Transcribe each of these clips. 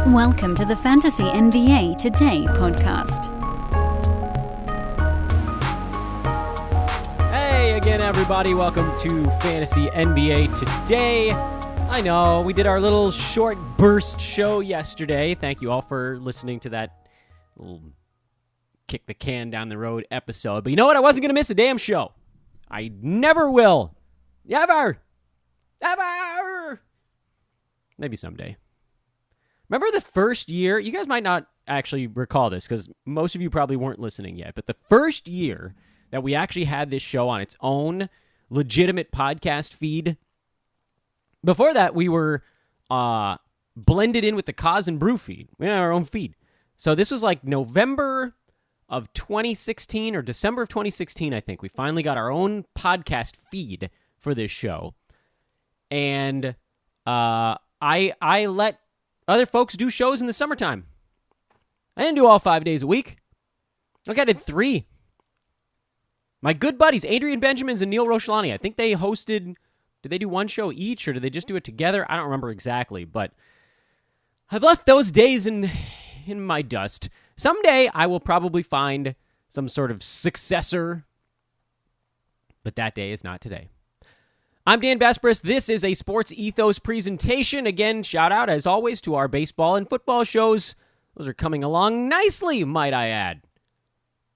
Welcome to the Fantasy NBA Today podcast. Hey again, everybody. Welcome to Fantasy NBA Today. I know, we did our little short burst show yesterday. Thank you all for listening to that little kick the can down the road episode. But you know what? I wasn't going to miss a damn show. I never will. Ever. Maybe someday. Remember the first year? You guys might not actually recall this because most of you probably weren't listening yet. But the first year that we actually had this show on its own legitimate podcast feed, before that we were blended in with the Cause and Brew feed. We had our own feed. So this was like November of 2016 or December of 2016, I think. We finally got our own podcast feed for this show. And I let other folks do shows in the summertime. I didn't do all 5 days a week. I did 3. My good buddies, Adrian Benjamins and Neil Rochelani, I think they hosted, did they do one show each or did they just do it together? I don't remember exactly, but I've left those days in my dust. Someday I will probably find some sort of successor, but that day is not today. I'm Dan Besbris. This is a Sports Ethos presentation. Again, shout out, as always, to our baseball and football shows. Those are coming along nicely, might I add.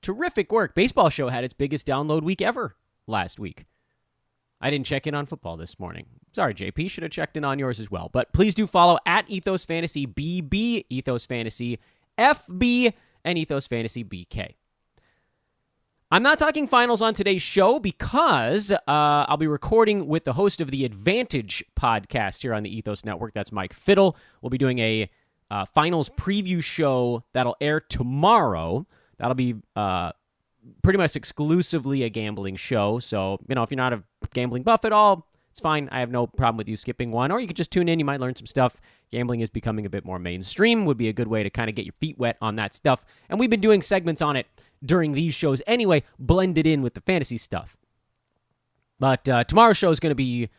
Terrific work. Baseball show had its biggest download week ever last week. I didn't check in on football this morning. Sorry, JP. Should have checked in on yours as well. But please do follow at Ethos Fantasy BB, Ethos Fantasy FB, and Ethos Fantasy BK. I'm not talking finals on today's show because I'll be recording with the host of the Advantage podcast here on the Ethos Network. That's Mike Fiddle. We'll be doing a finals preview show that'll air tomorrow. That'll be pretty much exclusively a gambling show. So, if you're not a gambling buff at all, it's fine. I have no problem with you skipping one. Or you could just tune in. You might learn some stuff. Gambling is becoming a bit more mainstream. Would be a good way to kind of get your feet wet on that stuff. And we've been doing segments on it during these shows anyway, blended in with the fantasy stuff. But tomorrow's show is going to be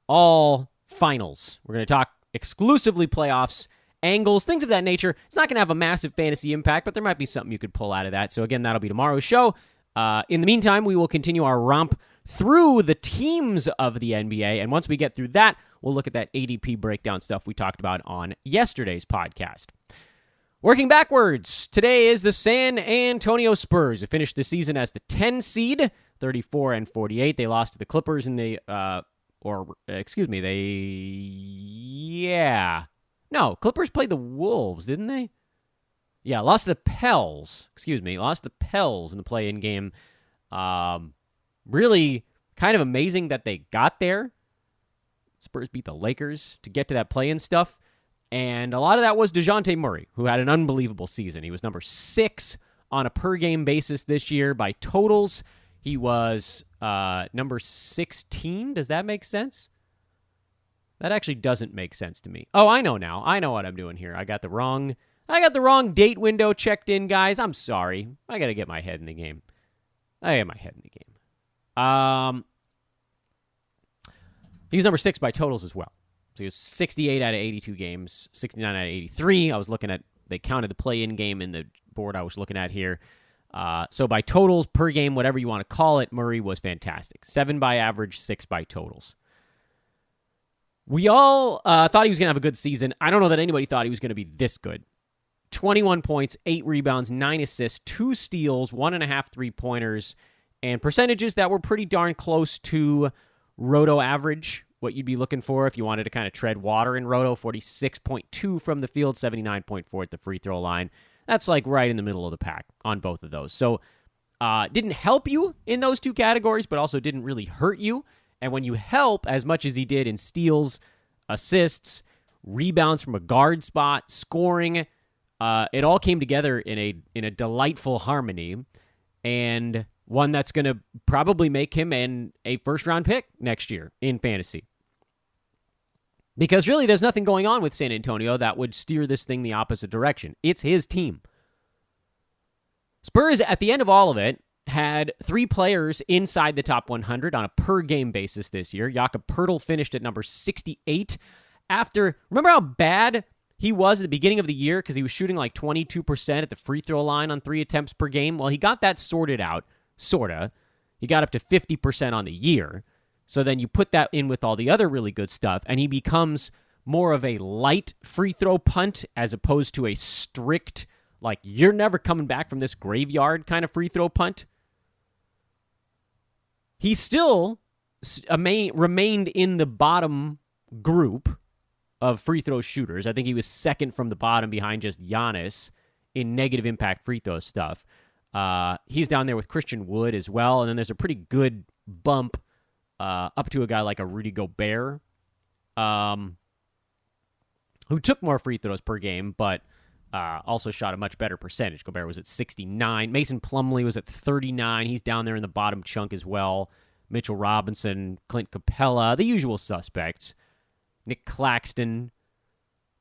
all finals. We're going to talk exclusively playoffs, angles, things of that nature. It's not going to have a massive fantasy impact, but there might be something you could pull out of that. So again, that'll be tomorrow's show. In the meantime, we will continue our romp through the teams of the NBA. And once we get through that, we'll look at that ADP breakdown stuff we talked about on yesterday's podcast. Working backwards, today is the San Antonio Spurs, who finished the season as the 10 seed, 34-48. They lost to the Clippers in the, Clippers played the Wolves, didn't they? Yeah, lost to the Pels. Lost to the Pels in the play-in game. Really kind of amazing that they got there. Spurs beat the Lakers to get to that play-in stuff. And a lot of that was Dejante Murray, who had an unbelievable season. He was number 6 on a per-game basis this year by totals. He was number 16. Does that make sense? That actually doesn't make sense to me. Oh, I know now. I know what I'm doing here. I got the wrong date window checked in, guys. I'm sorry. I got to get my head in the game. He was number 6 by totals as well. So he was 68 out of 82 games, 69 out of 83. I was looking at, they counted the play-in game in the board I was looking at here. So by totals, per game, whatever you want to call it, Murray was fantastic. 7 by average, 6 by totals. We all thought he was going to have a good season. I don't know that anybody thought he was going to be this good. 21 points, 8 rebounds, 9 assists, 2 steals, 1.5 3-pointers, and percentages that were pretty darn close to Roto average, what you'd be looking for if you wanted to kind of tread water in Roto. 46.2 from the field, 79.4 at the free throw line. That's like right in the middle of the pack on both of those. So didn't help you in those two categories, but also didn't really hurt you. And when you help as much as he did in steals, assists, rebounds from a guard spot, scoring, it all came together in a delightful harmony, and one that's going to probably make him a first-round pick next year in fantasy. Because really, there's nothing going on with San Antonio that would steer this thing the opposite direction. It's his team. Spurs, at the end of all of it, had 3 players inside the top 100 on a per-game basis this year. Jakob Poeltl finished at number 68 after, remember how bad he was at the beginning of the year because he was shooting like 22% at the free throw line on 3 attempts per game. Well, he got that sorted out, sorta. He got up to 50% on the year. So then you put that in with all the other really good stuff, and he becomes more of a light free throw punt as opposed to a strict, like, you're never coming back from this graveyard kind of free throw punt. He still remained in the bottom group of free throw shooters. I think he was second from the bottom behind just Giannis in negative impact free throw stuff. He's down there with Christian Wood as well, and then there's a pretty good bump up to a guy like a Rudy Gobert, who took more free throws per game, but also shot a much better percentage. Gobert was at 69. Mason Plumlee was at 39. He's down there in the bottom chunk as well. Mitchell Robinson, Clint Capella, the usual suspects. Nick Claxton,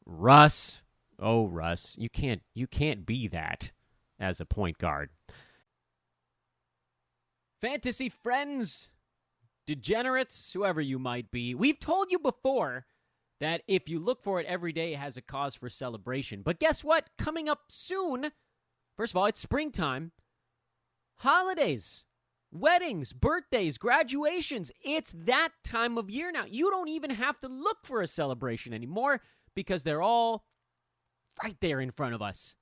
Russ. Oh, Russ, you can't be that as a point guard. Fantasy friends, degenerates, whoever you might be, we've told you before that if you look for it every day, it has a cause for celebration. But guess what? Coming up soon, first of all, it's springtime. Holidays, weddings, birthdays, graduations. It's that time of year now. You don't even have to look for a celebration anymore because they're all right there in front of us.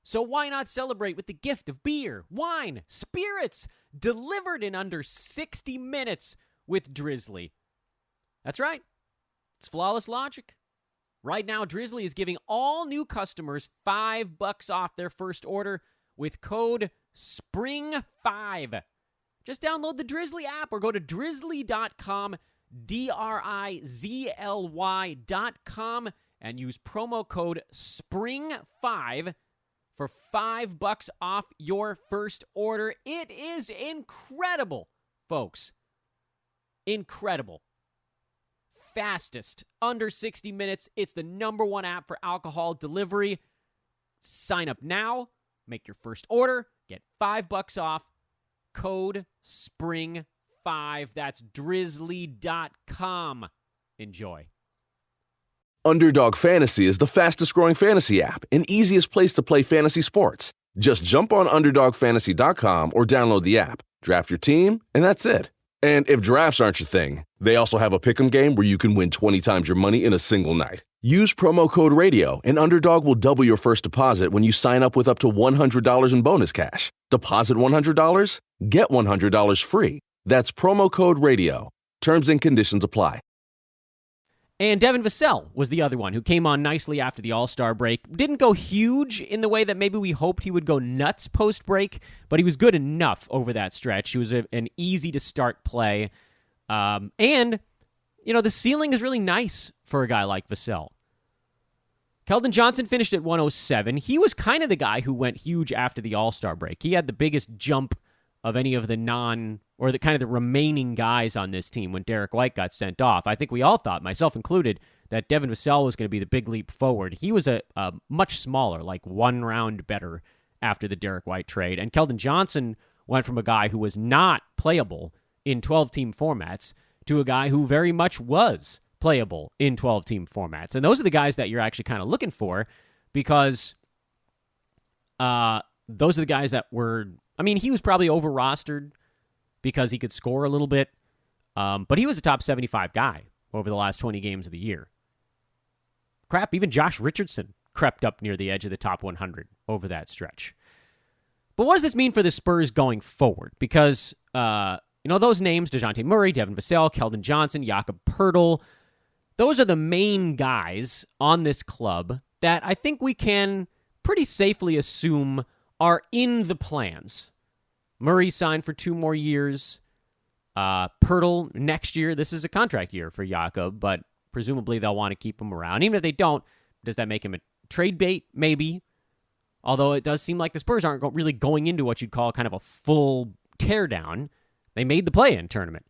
So why not celebrate with the gift of beer, wine, spirits, delivered in under 60 minutes with Drizzly? That's right. It's flawless logic. Right now, Drizzly is giving all new customers $5 off their first order with code SPRING5. Just download the Drizzly app or go to drizzly.com, DRIZLY.com, and use promo code SPRING5 for $5 off your first order. It is incredible, folks. Incredible. Fastest, under 60 minutes. It's the #1 app for alcohol delivery. Sign up now, make your first order, get $5 off, code SPRING5. That's drizzly.com. Enjoy. Underdog Fantasy is the fastest-growing fantasy app and easiest place to play fantasy sports. Just jump on UnderdogFantasy.com or download the app, draft your team, and that's it. And if drafts aren't your thing, they also have a pick'em game where you can win 20 times your money in a single night. Use promo code RADIO, and Underdog will double your first deposit when you sign up with up to $100 in bonus cash. Deposit $100, get $100 free. That's promo code RADIO. Terms and conditions apply. And Devon Vasel was the other one who came on nicely after the All-Star break. Didn't go huge in the way that maybe we hoped he would go nuts post-break, but he was good enough over that stretch. He was an easy-to-start play. And, you know, the ceiling is really nice for a guy like Vasel. Kelden Johnson finished at 107. He was kind of the guy who went huge after the All-Star break. He had the biggest jump of any of the the remaining guys on this team when Derek White got sent off. I think we all thought, myself included, that Devon Vasel was going to be the big leap forward. He was a much smaller, like 1 round better after the Derek White trade. And Kelden Johnson went from a guy who was not playable in 12-team formats to a guy who very much was playable in 12-team formats. And those are the guys that you're actually kind of looking for because those are the guys that were... I mean, he was probably over-rostered because he could score a little bit, but he was a top 75 guy over the last 20 games of the year. Crap, even Josh Richardson crept up near the edge of the top 100 over that stretch. But what does this mean for the Spurs going forward? Because, those names, Dejante Murray, Devon Vasel, Calden Johnson, Jakob Poeltl, those are the main guys on this club that I think we can pretty safely assume are in the plans. Murray signed for 2 more years. Poeltl next year. This is a contract year for Jakob, but presumably they'll want to keep him around. Even if they don't, does that make him a trade bait? Maybe. Although it does seem like the Spurs aren't really going into what you'd call kind of a full teardown. They made the play-in tournament.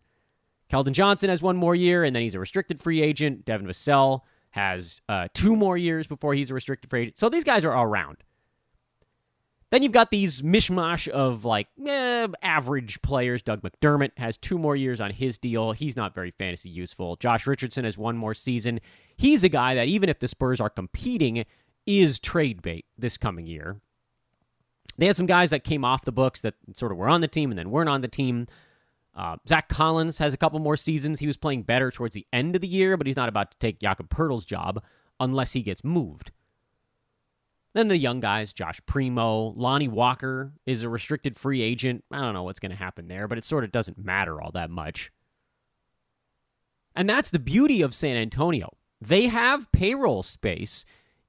Kelden Johnson has 1 more year, and then he's a restricted free agent. Devon Vasel has 2 more years before he's a restricted free agent. So these guys are all around. Then you've got these mishmash of average players. Doug McDermott has 2 more years on his deal. He's not very fantasy useful. Josh Richardson has 1 more season. He's a guy that even if the Spurs are competing, is trade bait this coming year. They had some guys that came off the books that sort of were on the team and then weren't on the team. Zach Collins has a couple more seasons. He was playing better towards the end of the year, but he's not about to take Jakob Poeltl's job unless he gets moved. Then the young guys, Josh Primo, Lonnie Walker is a restricted free agent. I don't know what's going to happen there, but it sort of doesn't matter all that much. And that's the beauty of San Antonio. They have payroll space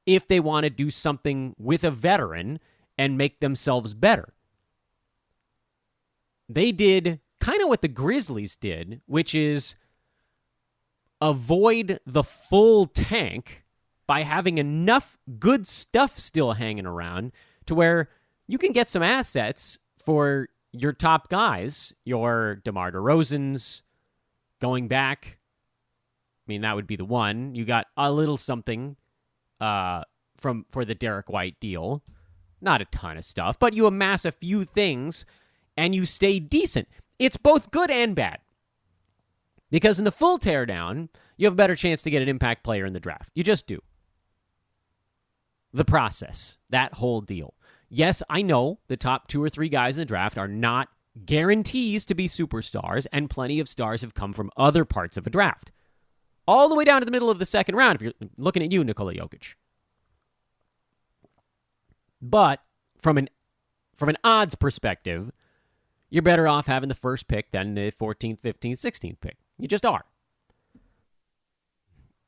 if they want to do something with a veteran and make themselves better. They did kind of what the Grizzlies did, which is avoid the full tank by having enough good stuff still hanging around to where you can get some assets for your top guys, your DeMar DeRozans going back. I mean, that would be the one. You got a little something for the Derek White deal. Not a ton of stuff, but you amass a few things and you stay decent. It's both good and bad. Because in the full teardown, you have a better chance to get an impact player in the draft. You just do. The process, that whole deal. Yes, I know the top 2 or 3 guys in the draft are not guarantees to be superstars, and plenty of stars have come from other parts of a draft. All the way down to the middle of the second round, if you're looking at you, Nikola Jokic. But from an odds perspective, you're better off having the first pick than the 14th, 15th, 16th pick. You just are.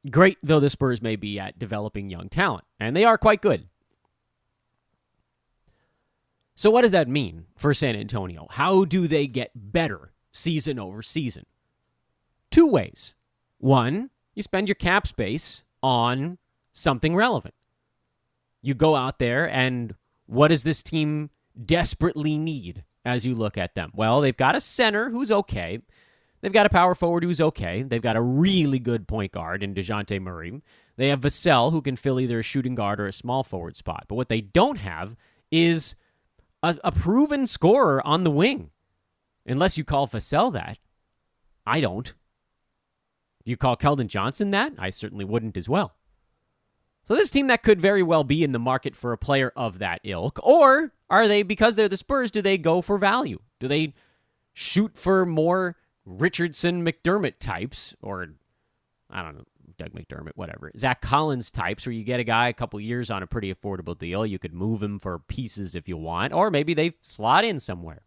Great though the Spurs may be at developing young talent, and they are quite good. So what does that mean for San Antonio? How do they get better season over season? 2 ways. 1, you spend your cap space on something relevant. You go out there and what does this team desperately need as you look at them? Well, they've got a center who's okay. They've got a power forward who's okay. They've got a really good point guard in Dejante Murray. They have Vasel, who can fill either a shooting guard or a small forward spot. But what they don't have is a proven scorer on the wing. Unless you call Vasel that. I don't. You call Kelden Johnson that? I certainly wouldn't as well. So this team that could very well be in the market for a player of that ilk. Or are they, because they're the Spurs, do they go for value? Do they shoot for more Richardson, Mcdermott types, or I don't know, Doug McDermott, whatever, Zach Collins types, where you get a guy a couple years on a pretty affordable deal. You could move him for pieces if you want, or maybe they slot in somewhere.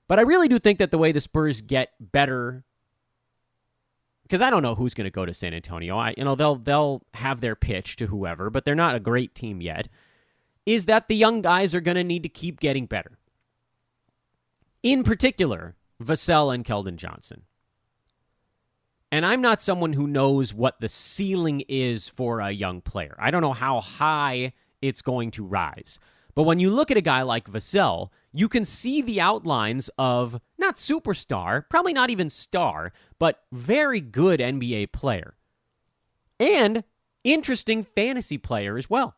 But I really do think that the way the Spurs get better, because I don't know who's going to go to San Antonio. They'll have their pitch to whoever, but they're not a great team yet, is that the young guys are going to need to keep getting better. In particular, Vasel and Kelden Johnson. And I'm not someone who knows what the ceiling is for a young player. I don't know how high it's going to rise. But when you look at a guy like Vasel, you can see the outlines of not superstar, probably not even star, but very good NBA player. And interesting fantasy player as well.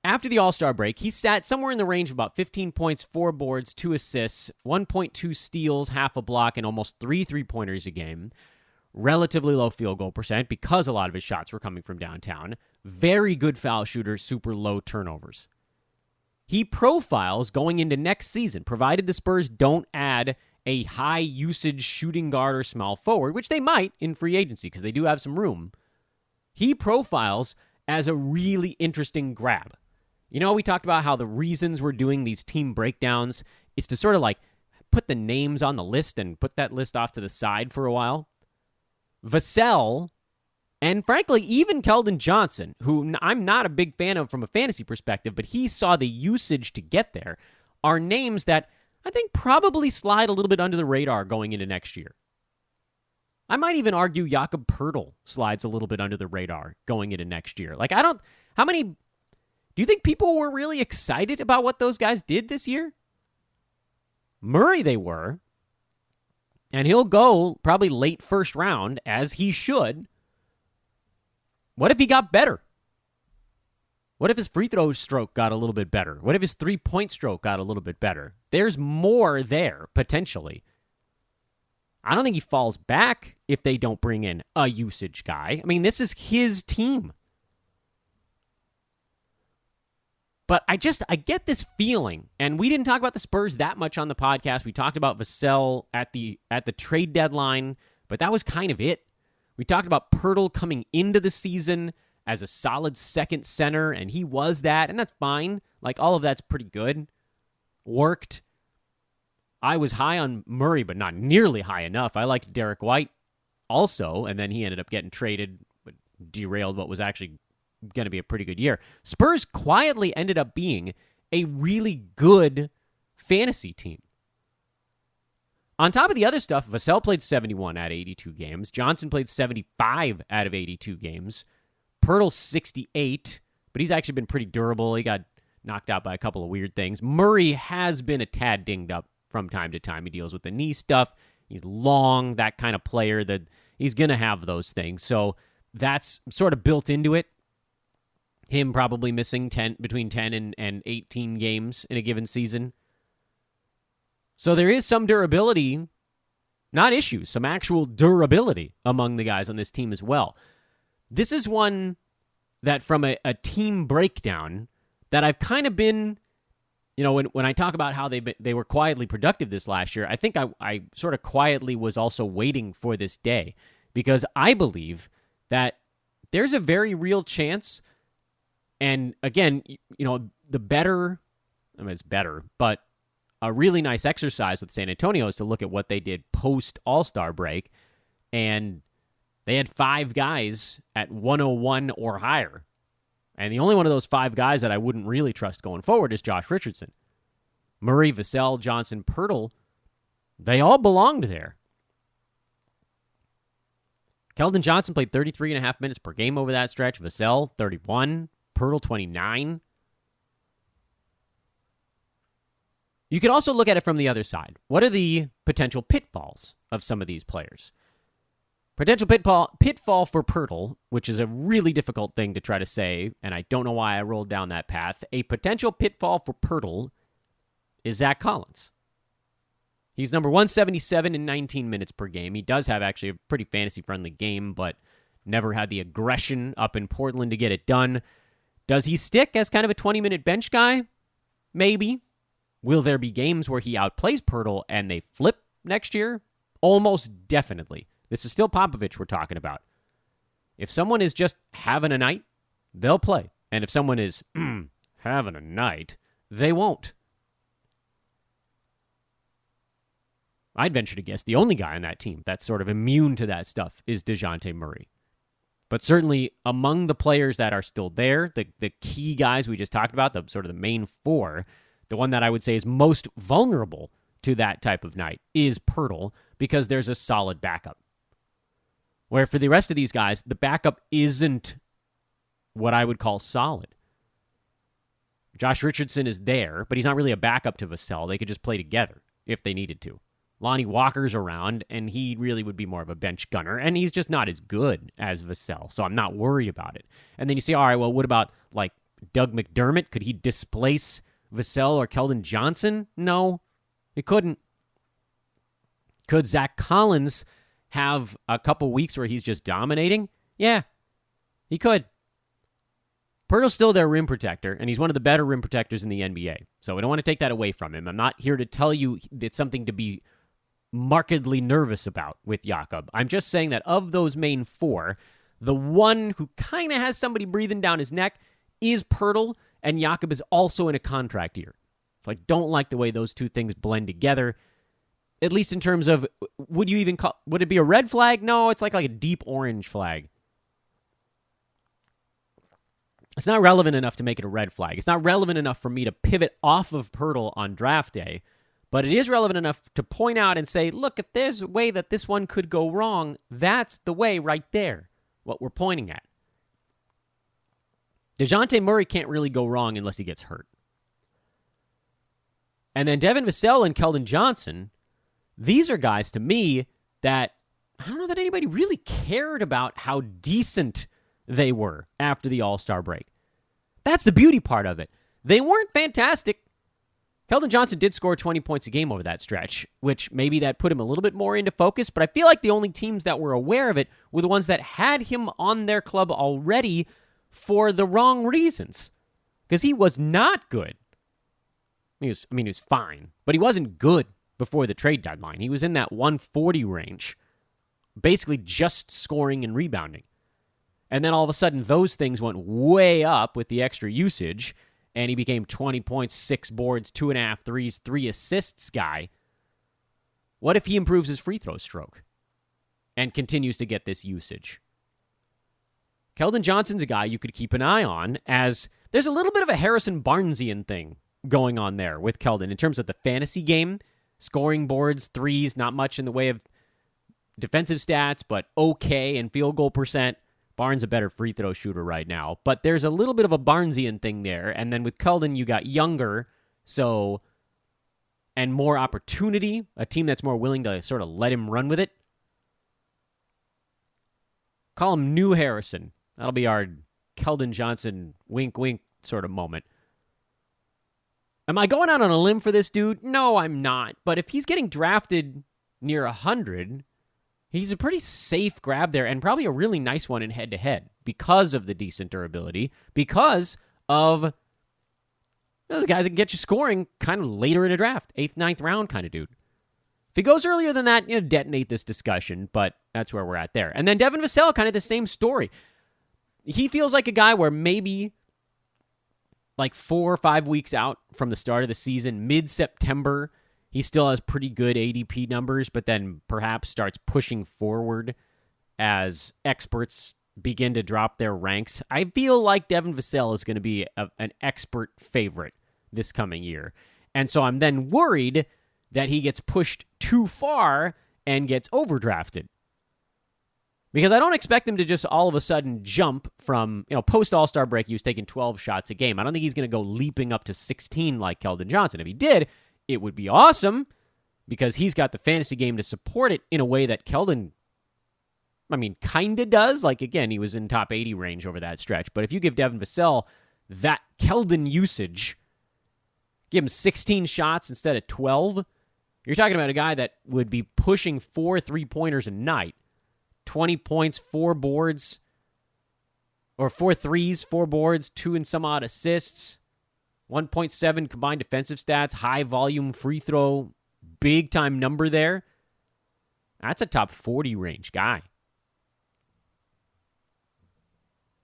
After the All-Star break, he sat somewhere in the range of about 15 points, 4 boards, 2 assists, 1.2 steals, half a block, and almost 3 3-pointers a game. Relatively low field goal percent because a lot of his shots were coming from downtown. Very good foul shooter, super low turnovers. He profiles going into next season, provided the Spurs don't add a high-usage shooting guard or small forward, which they might in free agency because they do have some room. He profiles as a really interesting grab. You know, we talked about how the reasons we're doing these team breakdowns is to sort of like put the names on the list and put that list off to the side for a while. Vasel, and frankly, even Kelden Johnson, who I'm not a big fan of from a fantasy perspective, but he saw the usage to get there, are names that I think probably slide a little bit under the radar going into next year. I might even argue Jakob Poeltl slides a little bit under the radar going into next year. Do you think people were really excited about what those guys did this year? Murray they were. And he'll go probably late first round, as he should. What if he got better? What if his free throw stroke got a little bit better? What if his three-point stroke got a little bit better? There's more there, potentially. I don't think he falls back if they don't bring in a usage guy. I mean, this is his team. But I get this feeling, and we didn't talk about the Spurs that much on the podcast. We talked about Vasel at the trade deadline, but that was kind of it. We talked about Poeltl coming into the season as a solid second center, and he was that, and that's fine. Like, all of that's pretty good. Worked. I was high on Murray, but not nearly high enough. I liked Derek White also, and then he ended up getting traded, but derailed what was actually going to be a pretty good year. Spurs quietly ended up being a really good fantasy team. On top of the other stuff, Vasel played 71 out of 82 games. Johnson played 75 out of 82 games. Poeltl 68, but he's actually been pretty durable. He got knocked out by a couple of weird things. Murray has been a tad dinged up from time to time. He deals with the knee stuff. He's long, that kind of player that he's going to have those things. So that's sort of built into it. Him probably missing between 10 and 18 games in a given season. So there is some durability, not issues, some actual durability among the guys on this team as well. This is one that from a team breakdown that I've kind of been, when I talk about how they were quietly productive this last year, I think I sort of quietly was also waiting for this day because I believe that there's a very real chance. And again, the better, I mean, it's better, but a really nice exercise with San Antonio is to look at what they did post All-Star break. And they had 5 guys at 101 or higher. And the only one of those 5 guys that I wouldn't really trust going forward is Josh Richardson. Murray, Vasel, Johnson, Poeltl, they all belonged there. Kelden Johnson played 33.5 minutes per game over that stretch. Vasel, 31. Poeltl, 29. You could also look at it from the other side. What are the potential pitfalls of some of these players? Potential pitfall for Poeltl, which is a really difficult thing to try to say, and I don't know why I rolled down that path. A potential pitfall for Poeltl is Zach Collins. He's number 177 in 19 minutes per game. He does have actually a pretty fantasy-friendly game, but never had the aggression up in Portland to get it done. Does he stick as kind of a 20-minute bench guy? Maybe. Will there be games where he outplays Poeltl and they flip next year? Almost definitely. This is still Popovich we're talking about. If someone is just having a night, they'll play. And if someone is having a night, they won't. I'd venture to guess the only guy on that team that's sort of immune to that stuff is Dejante Murray. But certainly among the players that are still there, the key guys we just talked about, the sort of the main 4, the one that I would say is most vulnerable to that type of night is Poeltl because there's a solid backup. Where for the rest of these guys, the backup isn't what I would call solid. Josh Richardson is there, but he's not really a backup to Vasel. They could just play together if they needed to. Lonnie Walker's around, and he really would be more of a bench gunner, and he's just not as good as Vasel, so I'm not worried about it. And then you say, all right, well, what about, like, Doug McDermott? Could he displace Vasel or Kelden Johnson? No, he couldn't. Could Zach Collins have a couple weeks where he's just dominating? Yeah, he could. Poeltl's still their rim protector, and he's one of the better rim protectors in the NBA, so we don't want to take that away from him. I'm not here to tell you it's something to be markedly nervous about with Jakob. I'm just saying that of those main 4, the one who kind of has somebody breathing down his neck is Poeltl, and Jakob is also in a contract year. So I don't like the way those two things blend together, at least in terms of, would it be a red flag? No, it's like a deep orange flag. It's not relevant enough to make it a red flag. It's not relevant enough for me to pivot off of Poeltl on draft day, but it is relevant enough to point out and say, look, if there's a way that this one could go wrong, that's the way right there, what we're pointing at. Dejante Murray can't really go wrong unless he gets hurt. And then Devon Vasel and Kelden Johnson, these are guys to me that I don't know that anybody really cared about how decent they were after the All-Star break. That's the beauty part of it. They weren't fantastic. Kelden Johnson did score 20 points a game over that stretch, which maybe that put him a little bit more into focus, but I feel like the only teams that were aware of it were the ones that had him on their club already for the wrong reasons. Because he was not good. He was fine, but he wasn't good before the trade deadline. He was in that 140 range, basically just scoring and rebounding. And then all of a sudden, those things went way up with the extra usage, and he became 20 points, 6 boards, 2.5 threes, 3 assists guy. What if he improves his free throw stroke and continues to get this usage? Kelden Johnson's a guy you could keep an eye on, as there's a little bit of a Harrison Barnesian thing going on there with Kelden in terms of the fantasy game. Scoring boards, threes, not much in the way of defensive stats, but okay, and field goal percent. Barnes a better free throw shooter right now, but there's a little bit of a Barnesian thing there. And then with Kelden, you got younger, and more opportunity, a team that's more willing to sort of let him run with it. Call him New Harrison. That'll be our Kelden Johnson wink wink sort of moment. Am I going out on a limb for this dude? No, I'm not. But if he's getting drafted near 100, he's a pretty safe grab there, and probably a really nice one in head-to-head because of the decent durability, because of those guys that can get you scoring kind of later in a draft, 8th, 9th round kind of dude. If he goes earlier than that, detonate this discussion, but that's where we're at there. And then Devon Vasel, kind of the same story. He feels like a guy where maybe like 4 or 5 weeks out from the start of the season, mid-September, he still has pretty good ADP numbers, but then perhaps starts pushing forward as experts begin to drop their ranks. I feel like Devon Vasel is going to be an expert favorite this coming year. And so I'm then worried that he gets pushed too far and gets overdrafted. Because I don't expect him to just all of a sudden jump from, post-All-Star break, he was taking 12 shots a game. I don't think he's going to go leaping up to 16 like Kelden Johnson. If he did, it would be awesome because he's got the fantasy game to support it in a way that Kelden, kind of does. Like, again, he was in top 80 range over that stretch. But if you give Devon Vasel that Kelden usage, give him 16 shots instead of 12, you're talking about a guy that would be pushing 4 3-pointers a night. 20 points, 4 boards, or 4 threes, 4 boards, 2 and some odd assists, 1.7 combined defensive stats, high volume free throw, big time number there. That's a top 40 range guy.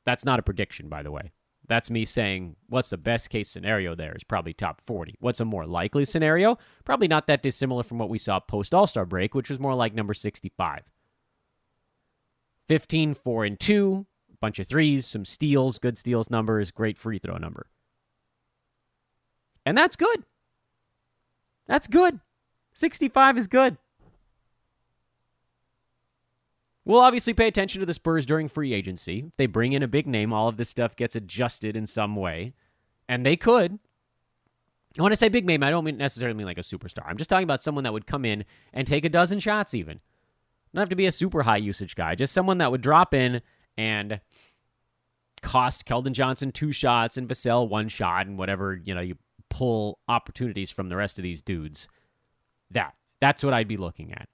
That's not a prediction, by the way. That's me saying what's the best case scenario there is probably top 40. What's a more likely scenario? Probably not that dissimilar from what we saw post All-Star break, which was more like number 65. 15, 4, and 2, a bunch of threes, some steals, good steals numbers, great free throw number. And that's good. That's good. 65 is good. We'll obviously pay attention to the Spurs during free agency. If they bring in a big name, all of this stuff gets adjusted in some way. And they could. When I say big name, I don't necessarily mean like a superstar. I'm just talking about someone that would come in and take a dozen shots even. Don't have to be a super high usage guy. Just someone that would drop in and cost Kelden Johnson 2 shots and Vasel 1 shot and whatever, you pull opportunities from the rest of these dudes. That's what I'd be looking at.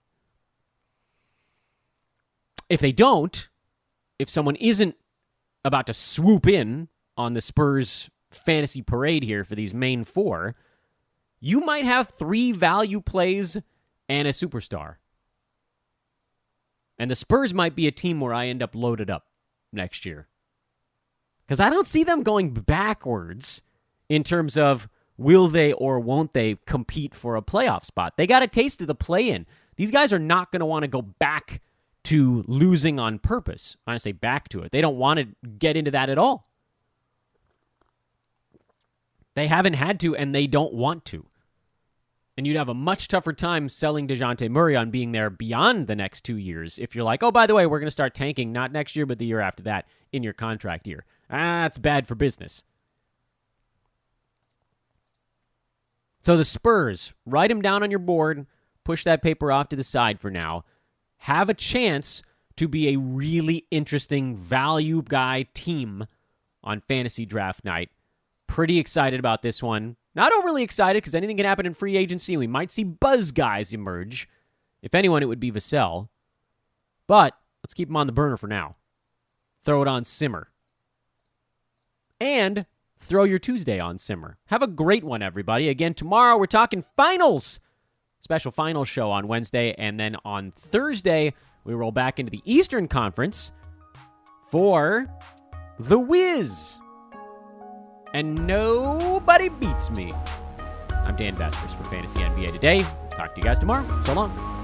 If they don't, if someone isn't about to swoop in on the Spurs fantasy parade here for these main 4, you might have 3 value plays and a superstar. And the Spurs might be a team where I end up loaded up next year. Because I don't see them going backwards in terms of will they or won't they compete for a playoff spot. They got a taste of the play-in. These guys are not going to want to go back to losing on purpose. I say back to it. They don't want to get into that at all. They haven't had to, and they don't want to. And you'd have a much tougher time selling Dejante Murray on being there beyond the next 2 years if you're like, oh, by the way, we're going to start tanking not next year, but the year after that in your contract year. That's bad for business. So the Spurs, write them down on your board, push that paper off to the side for now, have a chance to be a really interesting value guy team on fantasy draft night. Pretty excited about this one. Not overly excited because anything can happen in free agency. We might see buzz guys emerge. If anyone, it would be Vasel. But let's keep him on the burner for now. Throw it on simmer. And throw your Tuesday on simmer. Have a great one, everybody. Again, tomorrow we're talking finals. Special finals show on Wednesday. And then on Thursday, we roll back into the Eastern Conference for the Wiz. And nobody beats me. I'm Dan Vespers for Fantasy NBA Today. Talk to you guys tomorrow. So long.